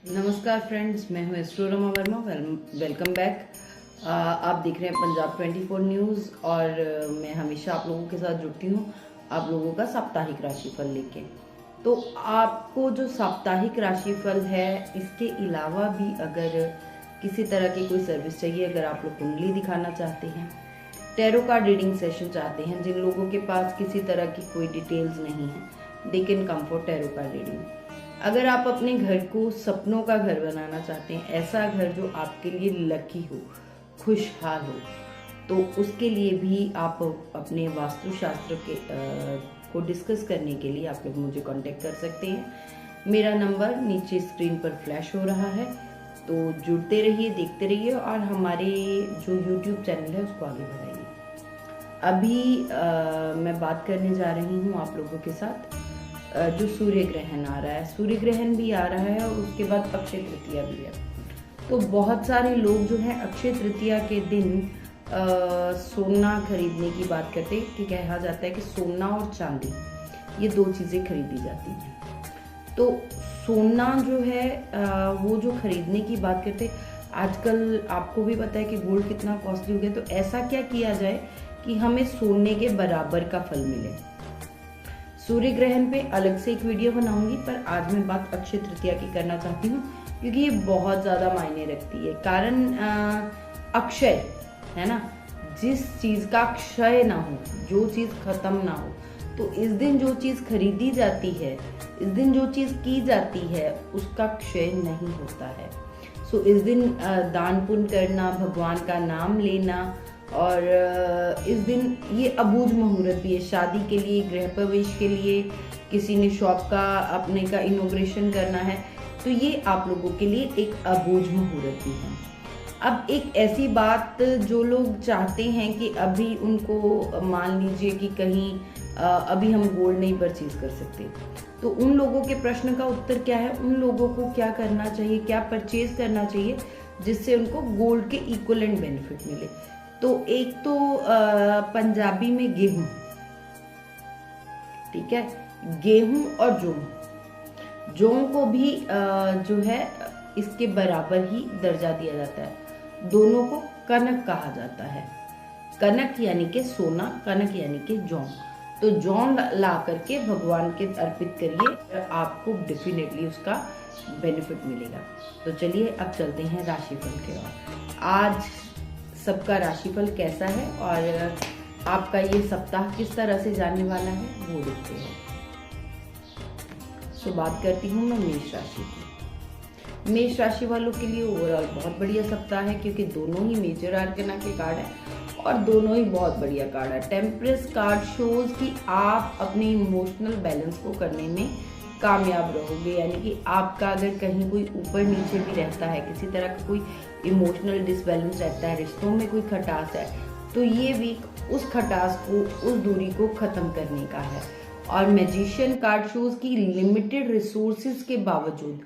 नमस्कार फ्रेंड्स, मैं हूँ astro Rama Verma. Welcome back. आप देख रहे हैं पंजाब 24 न्यूज़ और मैं हमेशा आप लोगों के साथ जुड़ती हूँ आप लोगों का साप्ताहिक राशिफल लेके। तो आपको जो साप्ताहिक राशिफल है, इसके अलावा भी अगर किसी तरह की कोई सर्विस चाहिए, अगर आप लोग कुंडली दिखाना चाहते हैं, टैरो कार्ड रीडिंग सेशन चाहते हैं, जिन लोगों के पास किसी तरह की कोई डिटेल्स नहीं है, they can come for tarot card reading. अगर आप अपने घर को सपनों का घर बनाना चाहते हैं, ऐसा घर जो आपके लिए लकी हो, खुशहाल हो, तो उसके लिए भी आप अपने वास्तुशास्त्र के को डिस्कस करने के लिए आप लोग मुझे कांटेक्ट कर सकते हैं। मेरा नंबर नीचे स्क्रीन पर फ्लैश हो रहा है, तो जुड़ते रहिए, देखते रहिए और हमारे जो यूट्यूब चैनल है उसको आगे बढ़ाइए। अभी मैं बात करने जा रही हूँ आप लोगों के साथ जो सूर्य ग्रहण आ रहा है। सूर्य ग्रहण भी आ रहा है और उसके बाद अक्षय तृतीया भी है। तो बहुत सारे लोग जो है अक्षय तृतीया के दिन सोना खरीदने की बात करते हैं कि कहा जाता है कि सोना और चांदी ये दो चीज़ें खरीदी जाती हैं। तो सोना जो है वो जो खरीदने की बात करते हैं, आजकल आपको भी पता है कि गोल्ड कितना कॉस्टली हो गया। तो ऐसा क्या किया जाए कि हमें सोने के बराबर का फल मिले। सूर्य ग्रहण पे अलग से एक वीडियो बनाऊंगी, पर आज मैं बात अक्षय तृतीया की करना चाहती हूँ क्योंकि ये बहुत ज्यादा मायने रखती है। कारण अक्षय है ना, जिस चीज का क्षय ना हो, जो चीज खत्म ना हो, तो इस दिन जो चीज खरीदी जाती है, इस दिन जो चीज की जाती है, उसका क्षय नहीं होता है। सो इस दिन दान पुण्य करना, भगवान का नाम लेना, और इस दिन ये अबूझ मुहूर्त भी है शादी के लिए, गृह प्रवेश के लिए, किसी ने शॉप का अपने का इनॉग्रेशन करना है, तो ये आप लोगों के लिए एक अबूझ मुहूर्त भी है। अब एक ऐसी बात जो लोग चाहते हैं कि अभी उनको मान लीजिए कि कहीं अभी हम गोल्ड नहीं परचेज कर सकते, तो उन लोगों के प्रश्न का उत्तर क्या है, उन लोगों को क्या करना चाहिए, क्या परचेज करना चाहिए जिससे उनको गोल्ड के इक्विवेलेंट बेनिफिट मिले। तो एक तो पंजाबी में गेहूं, ठीक है, गेहूं और जौ को भी जो है इसके बराबर ही दर्जा दिया जाता है। दोनों को कनक कहा जाता है। कनक यानी के सोना, कनक यानी के जौ। तो जौ ला करके भगवान के अर्पित करिए, आपको डेफिनेटली उसका बेनिफिट मिलेगा। तो चलिए अब चलते हैं राशिफल की ओर। आज सबका राशिफल कैसा है और आपका ये सप्ताह किस तरह से जाने वाला है वो देखते हैं। तो बात करती हूँ मैं मेष राशि की। मेष राशि वालों के लिए ओवरऑल बहुत बढ़िया सप्ताह है क्योंकि दोनों ही मेजर आर्कना के कार्ड है और दोनों ही बहुत बढ़िया कार्ड है। टेम्परेंस कार्ड शोज कि आप अपने इमोशनल बैलेंस को करने में कामयाब रहोगे, यानी कि आपका अगर कहीं कोई ऊपर नीचे भी रहता है, किसी तरह का कोई इमोशनल डिसबैलेंस रहता है, रिश्तों में कोई खटास है, तो ये वीक उस खटास को, उस दूरी को खत्म करने का है। और मैजिशियन कार्ड शोज की लिमिटेड रिसोर्सेज के बावजूद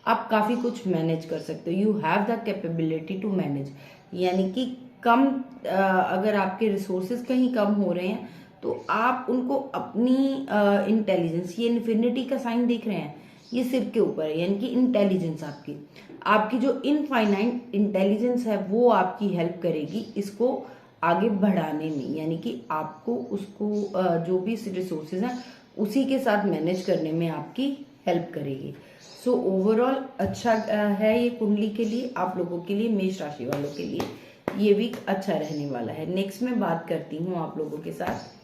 आप काफी कुछ मैनेज कर सकते हो। You have the capability to manage, यानी कि कम अगर आपके रिसोर्सेज कहीं कम हो रहे हैं तो आप उनको अपनी इंटेलिजेंस, ये इन्फिनिटी का साइन देख रहे हैं, ये सिर के ऊपर है, यानी कि इंटेलिजेंस आपकी जो इनफाइनाइट इंटेलिजेंस है वो आपकी हेल्प करेगी इसको आगे बढ़ाने में, यानी कि आपको उसको जो भी रिसोर्सेज हैं उसी के साथ मैनेज करने में आपकी हेल्प करेगी। सो ओवरऑल अच्छा है ये कुंडली के लिए, आप लोगों के लिए, मेष राशि वालों के लिए ये वीक अच्छा रहने वाला है। नेक्स्ट मैं बात करती हूँ आप लोगों के साथ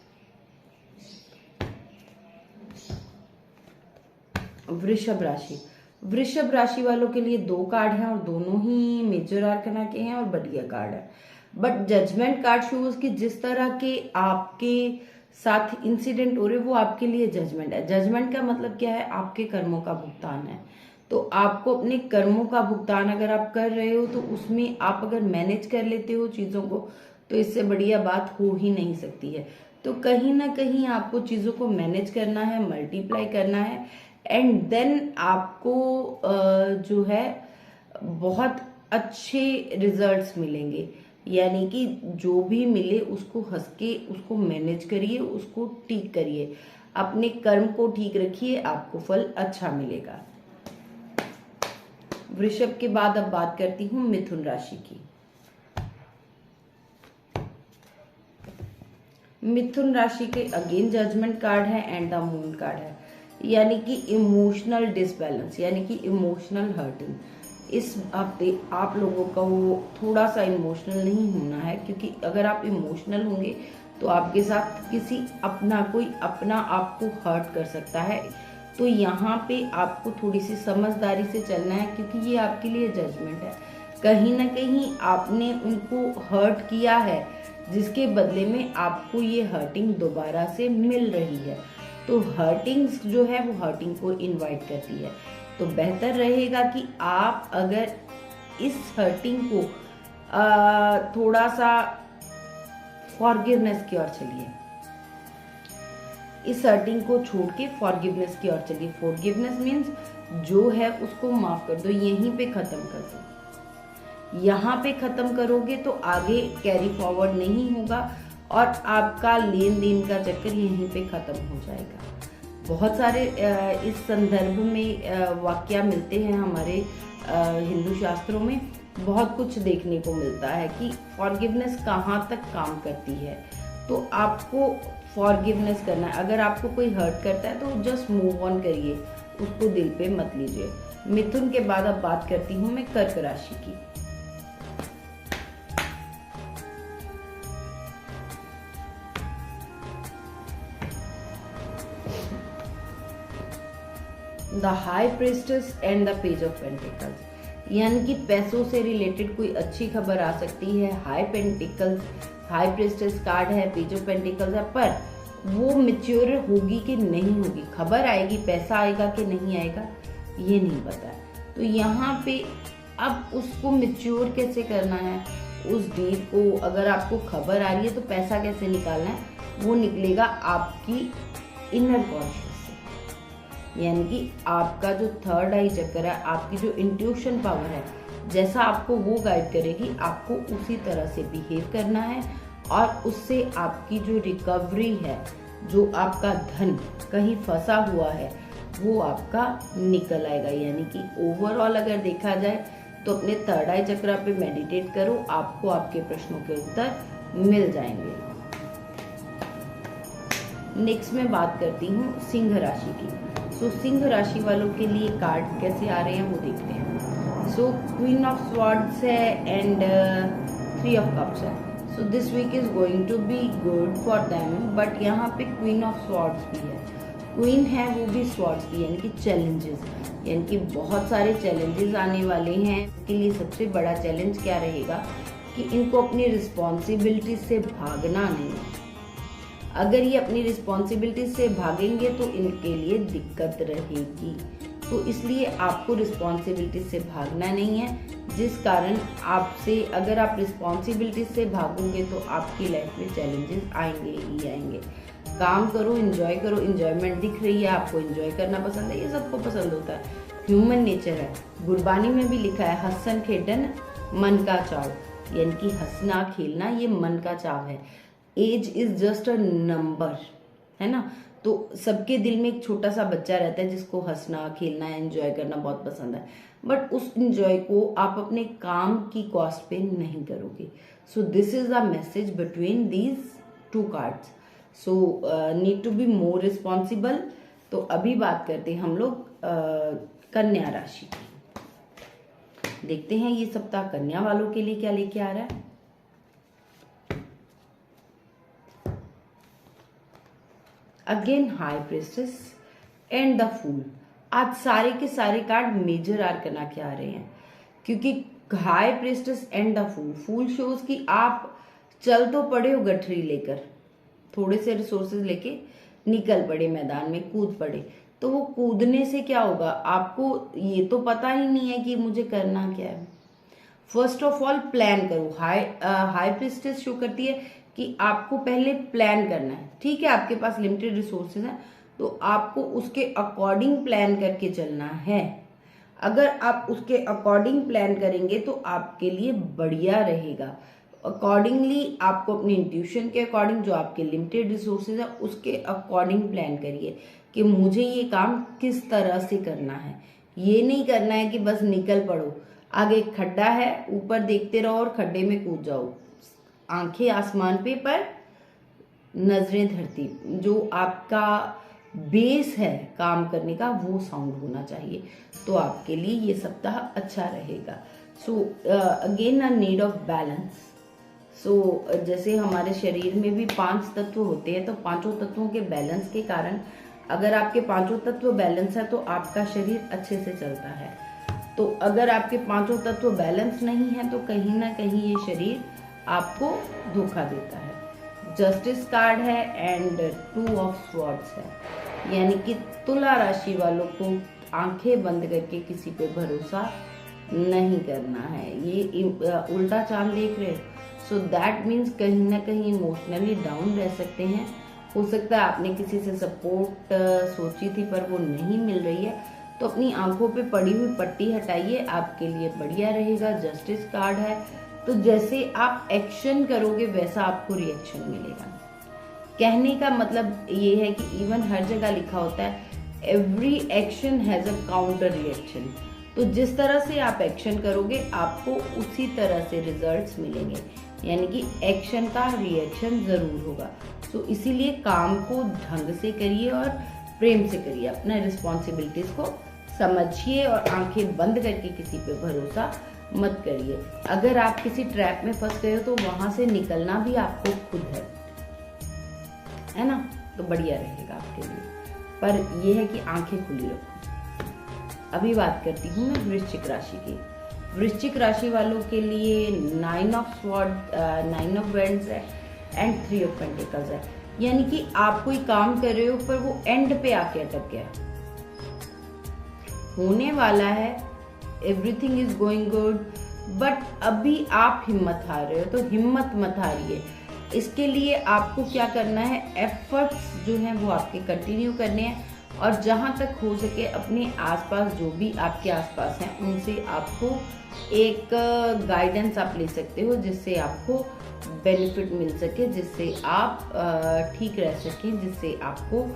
वृषभ राशि। वृषभ राशि वालों के लिए दो कार्ड हैं और दोनों ही मेजर आर्कना के हैं और बढ़िया कार्ड है। बट जजमेंट कार्ड शोज कि जिस तरह के आपके साथ इंसिडेंट हो रहे वो आपके लिए जजमेंट है। जजमेंट का मतलब क्या है, आपके कर्मों का भुगतान है। तो आपको अपने कर्मों का भुगतान अगर आप कर रहे हो तो उसमें आप अगर मैनेज कर लेते हो चीजों को, तो इससे बढ़िया बात हो ही नहीं सकती है। तो कहीं ना कहीं आपको चीजों को मैनेज करना है, मल्टीप्लाई करना है, एंड देन आपको जो है बहुत अच्छे रिजल्ट्स मिलेंगे। यानी कि जो भी मिले उसको हंस के उसको मैनेज करिए, उसको ठीक करिए, अपने कर्म को ठीक रखिए, आपको फल अच्छा मिलेगा। वृषभ के बाद अब बात करती हूँ मिथुन राशि की। मिथुन राशि के अगेन जजमेंट कार्ड है एंड द मून कार्ड है, यानी कि इमोशनल डिसबैलेंस, यानी कि इमोशनल हर्टिंग। इस हफ्ते आप लोगों का वो थोड़ा सा इमोशनल नहीं होना है, क्योंकि अगर आप इमोशनल होंगे तो आपके साथ कोई अपना आपको हर्ट कर सकता है। तो यहाँ पे आपको थोड़ी सी समझदारी से चलना है, क्योंकि ये आपके लिए जजमेंट है। कहीं ना कहीं आपने उनको हर्ट किया है, जिसके बदले में आपको ये हर्टिंग दोबारा से मिल रही है। तो हर्टिंग्स जो है वो हर्टिंग को इनवाइट करती है। तो बेहतर रहेगा कि आप अगर इस हर्टिंग को थोड़ा सा फॉरगिवनेस की ओर चलिए, इस हर्टिंग को छोड़ के फॉरगिवनेस की ओर चलिए। फॉरगिवनेस मीन्स जो है उसको माफ कर दो, यहीं पे खत्म कर दो। यहाँ पे खत्म करोगे तो आगे कैरी फॉरवर्ड नहीं होगा और आपका लेन देन का चक्कर यहीं पे खत्म हो जाएगा। बहुत सारे इस संदर्भ में वाक्य मिलते हैं हमारे हिंदू शास्त्रों में। बहुत कुछ देखने को मिलता है कि फॉरगिवनेस कहाँ तक काम करती है। तो आपको फॉरगिवनेस करना है। अगर आपको कोई हर्ट करता है तो जस्ट मूव ऑन करिए, उसको दिल पे मत लीजिए। मिथुन के बाद अब बात करती हूँ मैं कर्क राशि की। The high priestess and the page of pentacles, यानी कि पैसों से रिलेटेड कोई अच्छी खबर आ सकती है। हाई प्रिस्टेस कार्ड है, पेज ऑफ पेंटिकल्स है, पर वो मैच्योर होगी कि नहीं होगी, खबर आएगी, पैसा आएगा कि नहीं आएगा, ये नहीं पता है। तो यहाँ पे अब उसको मैच्योर कैसे करना है, उस डील को अगर आपको खबर आ रही है तो पैसा कैसे निकालना है, वो निकलेगा आपकी इनर कॉन्शियस से। यानी कि आपका जो थर्ड आई चक्कर है, आपकी जो इंट्यूशन पावर है, जैसा आपको वो गाइड करेगी, आपको उसी तरह से बिहेव करना है और उससे आपकी जो रिकवरी है, जो आपका धन कहीं फंसा हुआ है, वो आपका निकल आएगा। यानी कि ओवरऑल अगर देखा जाए तो अपने थर्ड आई चक्र पे मेडिटेट करो, आपको आपके प्रश्नों के उत्तर मिल जाएंगे। नेक्स्ट मैं बात करती हूँ सिंह राशि की। सो सिंह राशि वालों के लिए कार्ड कैसे आ रहे हैं वो देखते हैं। सो क्वीन ऑफ स्वॉर्ड्स है एंड 3 ऑफ कप्स है। So this week is going to be good for them, but यहाँ पे क्वीन ऑफ स्वॉर्ड्स भी है। क्वीन है वो भी स्वॉर्ड्स की, यानी कि चैलेंजेस, यानी कि बहुत सारे चैलेंजेस आने वाले हैं। इसके लिए सबसे बड़ा चैलेंज क्या रहेगा कि इनको अपनी रिस्पॉन्सिबिलिटी से भागना नहीं है। अगर ये अपनी रिस्पॉन्सिबिलिटी से भागेंगे तो इनके लिए दिक्कत रहेगी। तो इसलिए आपको रिस्पॉन्सिबिलिटी से भागना नहीं है, जिस कारण आपसे अगर आप रिस्पॉन्सिबिलिटी से भागोगे तो आपकी लाइफ में चैलेंजेस आएंगे ही आएंगे। काम करो, एंजॉय करो, एंजॉयमेंट दिख रही है आपको, एंजॉय करना पसंद है, ये सबको पसंद होता है, ह्यूमन नेचर है। गुरबानी में भी लिखा है हसन खेडन मन का चाव, यानी कि हंसना खेलना ये मन का चाव है। Age is just a number, है ना। तो सबके दिल में एक छोटा सा बच्चा रहता है जिसको हंसना खेलना एंजॉय करना बहुत पसंद है, बट उस एंजॉय को आप अपने काम की कॉस्ट पे नहीं करोगे। So this is the message between these 2 cards. So need to be more responsible. तो अभी बात करते हैं हम लोग कन्या राशि की। देखते हैं ये सप्ताह कन्या वालों के लिए क्या लेके आ रहा है। Again high priestess and the fool. आज सारे के सारे कार्ड मेजर आर्कना के आ रहे हैं, क्योंकि high priestess and the fool, fool shows कि आप चल तो पड़े हो गठरी लेकर, थोड़े से रिसोर्सेज लेके निकल पड़े मैदान में, कूद पड़े। तो वो कूदने से क्या होगा, आपको ये तो पता ही नहीं है कि मुझे करना क्या है। फर्स्ट ऑफ ऑल प्लान करो। हाई प्रिस्टेस शो करती है कि आपको पहले प्लान करना है। ठीक है, आपके पास लिमिटेड रिसोर्सेज हैं तो आपको उसके अकॉर्डिंग प्लान करके चलना है। अगर आप उसके अकॉर्डिंग प्लान करेंगे तो आपके लिए बढ़िया रहेगा। अकॉर्डिंगली आपको अपनी इंट्यूशन के अकॉर्डिंग, जो आपके लिमिटेड रिसोर्सेज है उसके अकॉर्डिंग प्लान करिए कि मुझे ये काम किस तरह से करना है। ये नहीं करना है कि बस निकल पड़ो, आगे खड्डा है ऊपर देखते रहो और खड्डे में कूद जाओ। आंखें आसमान पे पर नजरें धरती। जो आपका बेस है काम करने का वो साउंड होना चाहिए, तो आपके लिए ये सप्ताह अच्छा रहेगा। So again a need of balance. सो जैसे हमारे शरीर में भी 5 तत्व होते हैं, तो पांचों तत्वों के बैलेंस के कारण, अगर आपके पांचों तत्व बैलेंस है तो आपका शरीर अच्छे से चलता है। तो अगर आपके पांचों तत्व बैलेंस नहीं है तो कहीं ना कहीं ये शरीर आपको धोखा देता है। जस्टिस कार्ड है एंड 2 ऑफ स्वॉर्ड्स है, यानी कि तुला राशि वालों को आंखें बंद करके किसी पे भरोसा नहीं करना है। ये उल्टा चांद देख रहे, सो दैट मीन्स कहीं ना कहीं इमोशनली डाउन रह सकते हैं। हो सकता है आपने किसी से सपोर्ट सोची थी पर वो नहीं मिल रही है, तो अपनी आंखों पे पड़ी हुई पट्टी हटाइए, आपके लिए बढ़िया रहेगा। जस्टिस कार्ड है, तो जैसे आप एक्शन करोगे वैसा आपको रिएक्शन मिलेगा। कहने का मतलब ये है कि इवन हर जगह लिखा होता है every action has a counter reaction. तो जिस तरह से आप एक्शन करोगे आपको उसी तरह से रिजल्ट्स मिलेंगे, यानी कि एक्शन का रिएक्शन जरूर होगा। तो इसीलिए काम को ढंग से करिए और प्रेम से करिए, अपना रिस्पॉन्सिबिलिटीज को समझिए और आंखें बंद करके किसी पे भरोसा मत करिए। अगर आप किसी ट्रैप में फंस गए हो तो वहां से निकलना भी आपको खुद है ना, तो बढ़िया रहेगा आपके लिए। पर यह है कि आंखें खुली रखो। अभी बात करती हूँ मैं वृश्चिक राशि की। वृश्चिक राशि वालों के लिए 9 ऑफ स्वॉर्ड, 9 ऑफ वैंड्स है एंड 3 ऑफ पेंटिकल्स है, यानी कि आप कोई काम कर रहे हो पर वो एंड पे आके अटक गया। होने वाला है, everything is going good, but अभी आप हिम्मत हार रहे हो, तो हिम्मत मत हारिए। इसके लिए आपको क्या करना है, एफर्ट्स जो हैं वो आपके कंटिन्यू करने हैं, और जहां तक हो सके अपने आसपास जो भी आपके आसपास हैं उनसे आपको एक गाइडेंस आप ले सकते हो, जिससे आपको बेनिफिट मिल सके, जिससे आप ठीक रह सकें, जिससे आपको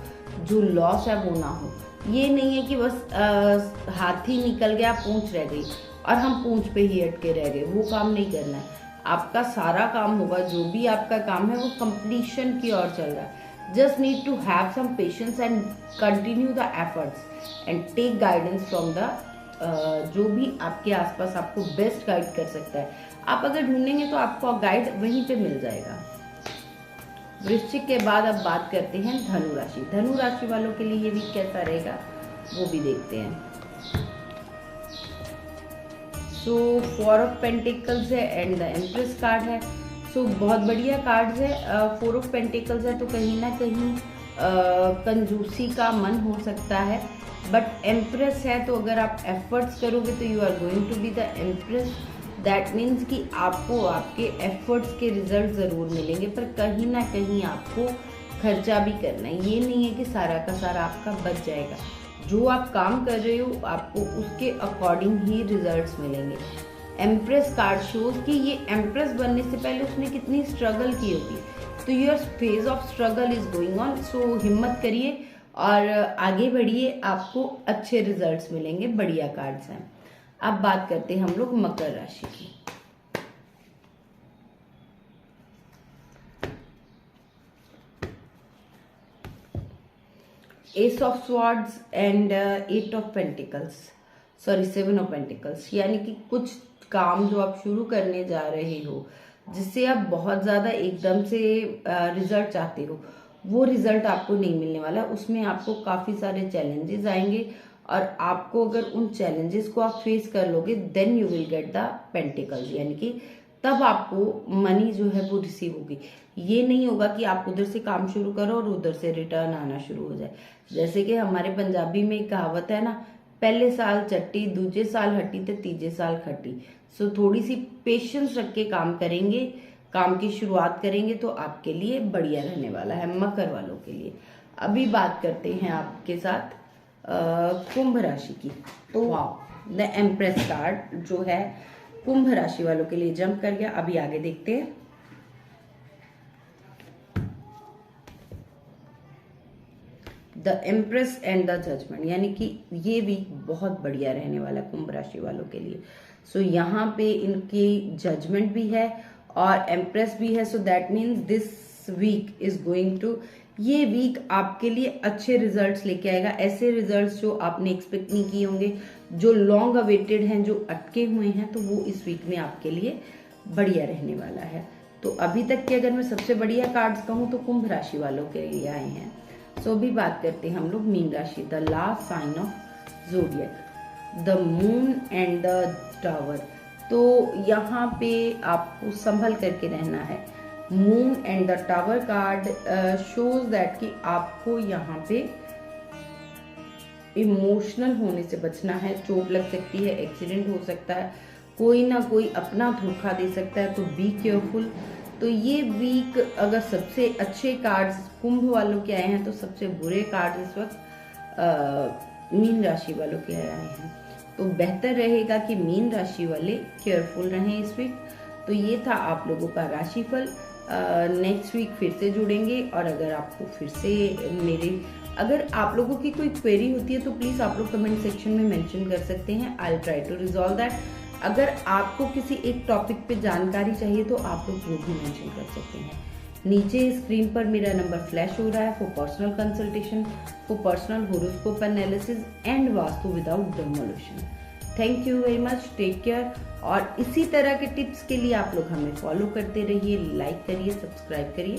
जो लॉस है वो ना हो। ये नहीं है कि बस हाथी निकल गया पूंछ रह गई और हम पूंछ पे ही अटके रह गए, वो काम नहीं करना है। आपका सारा काम होगा, जो भी आपका काम है वो कंप्लीशन की ओर चल रहा है। Just need to have some patience and continue the efforts and take guidance from the जो भी आपके आसपास आपको बेस्ट गाइड कर सकता है। आप अगर ढूंढेंगे तो आपको गाइड वहीं पे मिल जाएगा। वृश्चिक के बाद अब बात करते हैं धनु राशि। धनु राशि वालों के लिए ये वीक कैसा रहेगा वो भी देखते हैं। सो 4 ऑफ पेंटिकल्स है एंड द एम्प्रेस कार्ड है। सो बहुत बढ़िया कार्ड्स है। 4 ऑफ पेंटिकल्स है तो कहीं ना कहीं कंजूसी का मन हो सकता है, बट एम्प्रेस है तो अगर आप एफर्ट्स करोगे तो you are going to be the empress. That means कि आपको आपके एफर्ट्स के रिजल्ट ज़रूर मिलेंगे, पर कहीं ना कहीं आपको खर्चा भी करना है। ये नहीं है कि सारा का सारा आपका बच जाएगा। जो आप काम कर रहे हो आपको उसके अकॉर्डिंग ही रिजल्ट्स मिलेंगे। एम्प्रेस कार्ड शोज कि ये एम्प्रेस बनने से पहले उसने कितनी स्ट्रगल की होगी, तो your phase of struggle is going on. So हिम्मत करिए और आगे बढ़िए, आपको अच्छे रिजल्ट्स मिलेंगे। बढ़िया कार्ड्स हैं। अब बात करते हैं हम लोग मकर राशि की। S of swords and 8 of pentacles, sorry 7 of pentacles, यानी कि कुछ काम जो आप शुरू करने जा रहे हो जिससे आप बहुत ज़्यादा एकदम से रिजल्ट चाहते हो, वो रिजल्ट आपको नहीं मिलने वाला। उसमें आपको काफ़ी सारे चैलेंजेस आएंगे और आपको अगर उन चैलेंजेस को आप फेस कर लोगे then you will get the pentacles, यानी कि तब आपको मनी जो है वो रिसीव होगी। ये नहीं होगा कि आप उधर से काम शुरू करो और उधर से रिटर्न आना शुरू हो जाए। जैसे कि हमारे पंजाबी में एक कहावत है ना, पहले साल चट्टी दूजे साल हट्टी तो तीजे साल खट्टी। सो थोड़ी सी पेशेंस रख के काम करेंगे, काम की शुरुआत करेंगे तो आपके लिए बढ़िया रहने वाला है मकर वालों के लिए। अभी बात करते हैं आपके साथ कुंभ राशि की। तो वाओ, द एम्प्रेस कार्ड जो है कुंभ राशि वालों के लिए जंप कर गया। अभी आगे देखते हैं। The empress and the judgement, यानी कि ये वीक बहुत बढ़िया रहने वाला है कुंभ राशि वालों के लिए। सो यहाँ पे इनकी जजमेंट भी है और एम्प्रेस भी है। So that means this week is going to, ये वीक आपके लिए अच्छे रिजल्ट्स लेके आएगा, ऐसे रिजल्ट्स जो आपने एक्सपेक्ट नहीं किए होंगे, जो लॉन्ग अवेटेड हैं, जो अटके हुए हैं, तो वो इस वीक में आपके लिए बढ़िया रहने वाला है। तो अभी तक के अगर मैं सबसे बढ़िया कार्ड्स कहूँ तो कुंभ राशि वालों के लिए आए हैं। सो अभी बात करते हैं हम लोग मीन राशि, the last sign of zodiac, the moon and the tower. तो यहाँ पे आपको संभल करके रहना है। Moon and the tower card shows that कि आपको यहाँ पे इमोशनल होने से बचना है, चोट लग सकती है, एक्सीडेंट हो सकता है, कोई ना कोई अपना धोखा दे सकता है, तो बी केयरफुल। तो ये वीक अगर सबसे अच्छे कार्ड्स कुंभ वालों के आए हैं तो सबसे बुरे कार्ड्स इस वक्त मीन राशि वालों के आए हैं। तो बेहतर रहेगा कि मीन राशि वाले केयरफुल रहें इस वीक। तो ये था आप लोगों का राशिफल। नेक्स्ट वीक फिर से जुड़ेंगे, और अगर आपको फिर से अगर आप लोगों की कोई क्वेरी होती है तो प्लीज़ आप लोग कमेंट सेक्शन में मेंशन कर सकते हैं। I will try to resolve that. अगर आपको किसी एक टॉपिक पे जानकारी चाहिए तो आप लोग वो भी मेंशन कर सकते हैं। नीचे स्क्रीन पर मेरा नंबर फ्लैश हो रहा है for personal consultation, for personal horoscope analysis and Vastu without demolition. Thank you very much, take care. और इसी तरह के टिप्स के लिए आप लोग हमें फॉलो करते रहिए, लाइक करिए, सब्सक्राइब करिए।